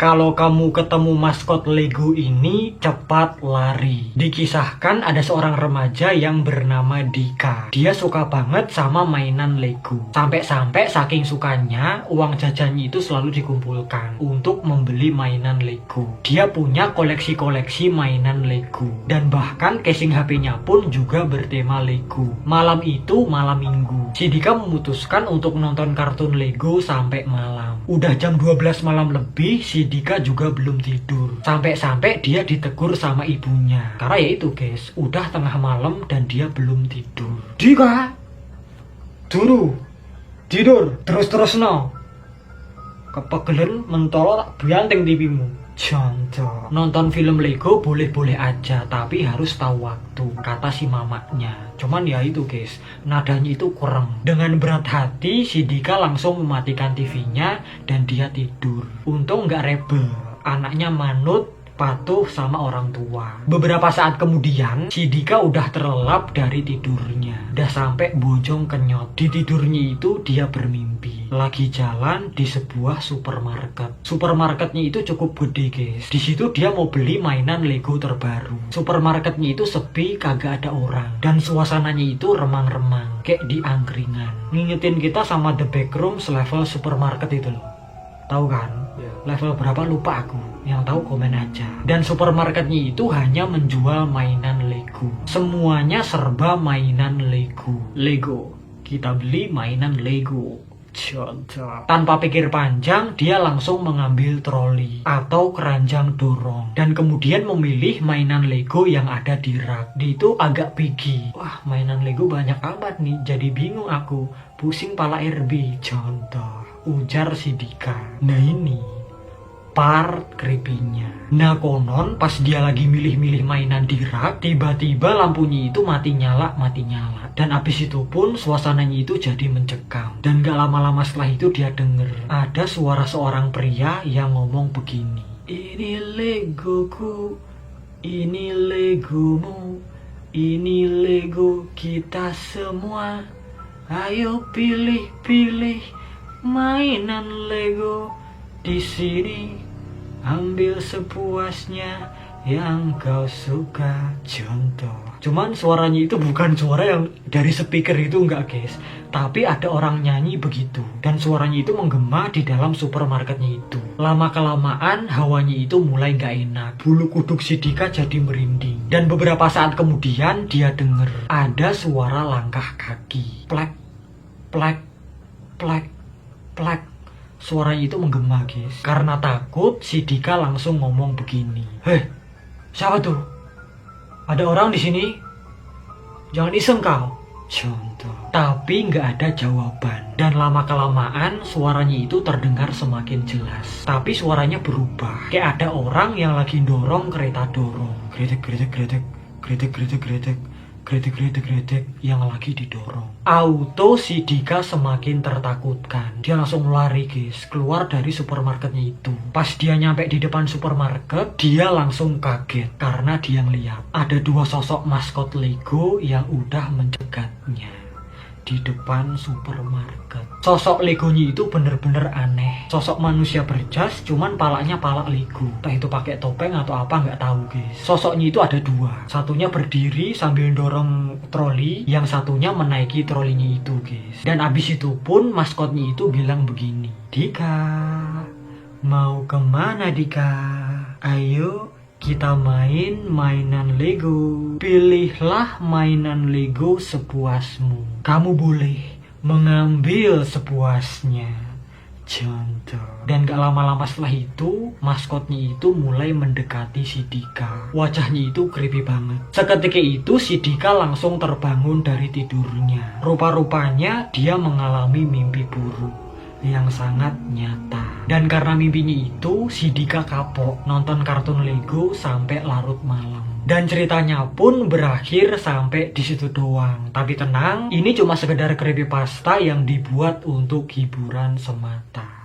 Kalau kamu ketemu maskot Lego ini, cepat lari. Dikisahkan ada seorang remaja yang bernama Dika. Dia suka banget sama mainan Lego. Sampai-sampai saking sukanya, uang jajannya itu selalu dikumpulkan untuk membeli mainan Lego. Dia punya koleksi-koleksi mainan Lego. Dan bahkan casing HP-nya pun juga bertema Lego. Malam itu malam minggu. Si Dika memutuskan untuk nonton kartun Lego sampai malam. Udah jam 12 malam lebih, si Dika juga belum tidur. Sampai-sampai dia ditegur sama ibunya. Karena ya itu guys, udah tengah malam dan dia belum tidur. Dika, turu, tidur, terus-terus no. Kepegelen mentolo tak bianteng TV-mu. Contoh, nonton film Lego boleh-boleh aja, tapi harus tahu waktu, kata si mamaknya. Cuman ya itu guys, nadanya itu kurang. Dengan berat hati, si Dika langsung mematikan TV-nya dan dia tidur. Untung nggak rebel, anaknya manut, patuh sama orang tua. Beberapa saat kemudian, si Dika udah terlelap dari tidurnya. Udah sampai bojong kenyot. Di tidurnya itu dia bermimpi lagi jalan di sebuah supermarket. Supermarketnya itu cukup gede guys. Di situ dia mau beli mainan Lego terbaru. Supermarketnya itu sepi, kagak ada orang. Dan suasananya itu remang-remang, kayak di angkringan. Ngingetin kita sama The Backrooms level supermarket itu loh. Tahu kan? Level berapa lupa aku. Yang tahu komen aja. Dan supermarketnya itu hanya menjual mainan Lego. Semuanya serba mainan Lego. Lego. Kita beli mainan Lego. Contoh. Tanpa pikir panjang, dia langsung mengambil troli atau keranjang dorong dan kemudian memilih mainan Lego yang ada di rak. Dia itu agak picky. Wah, mainan Lego banyak amat nih, jadi bingung aku. Pusing pala RB. Contoh, ujar si Dika. Nah ini part creepy-nya. Nah konon pas dia lagi milih-milih mainan di rak, tiba-tiba lampunya itu mati nyala. Dan abis itu pun suasananya itu jadi mencekam. Dan gak lama-lama setelah itu dia denger ada suara seorang pria yang ngomong begini. Ini Legoku, ini Legomu, ini Lego kita semua. Ayo pilih-pilih mainan Lego. Di sini ambil sepuasnya yang kau suka. Contoh. Cuman suaranya itu bukan suara yang dari speaker itu enggak guys. Tapi ada orang nyanyi begitu. Dan suaranya itu menggema di dalam supermarketnya itu. Lama-kelamaan hawanya itu mulai gak enak. Bulu kuduk si Dika jadi merinding. Dan beberapa saat kemudian dia denger ada suara langkah kaki. Plek, plek, plek, plek. Suaranya itu menggema guys. Karena takut, si Dika langsung ngomong begini. Hei, siapa tuh? Ada orang di sini? Jangan iseng kau. Contoh. Tapi nggak ada jawaban. Dan lama-kelamaan suaranya itu terdengar semakin jelas. Tapi suaranya berubah. Kayak ada orang yang lagi dorong kereta dorong. Gretek, gretek, gretek. Gretek, gretek, gretek. Gretek yang lagi didorong. Auto si Dika semakin tertakutkan. Dia langsung lari guys, keluar dari supermarketnya itu. Pas dia nyampe di depan supermarket, dia langsung kaget karena dia ngeliat ada dua sosok maskot Lego yang udah mencegatnya di depan supermarket. Sosok Legonya itu bener-bener aneh. Sosok manusia berjas, cuman palanya pala Lego. Entah itu pakai topeng atau apa nggak tahu guys. Sosoknya itu ada dua. Satunya berdiri sambil dorong troli, yang satunya menaiki trolinya itu guys. Dan abis itu pun maskotnya itu bilang begini. Dika, mau kemana Dika? Ayo kita main mainan Lego. Pilihlah mainan Lego sepuasmu. Kamu boleh mengambil sepuasnya. Contoh. Dan gak lama-lama setelah itu, maskotnya itu mulai mendekati si Dika. Wajahnya itu creepy banget. Seketika itu si Dika langsung terbangun dari tidurnya. Rupa-rupanya dia mengalami mimpi buruk yang sangat nyata. Dan karena mimpinya itu, si Dika kapok nonton kartun Lego sampai larut malam. Dan ceritanya pun berakhir sampai di situ doang. Tapi tenang, ini cuma sekedar creepypasta yang dibuat untuk hiburan semata.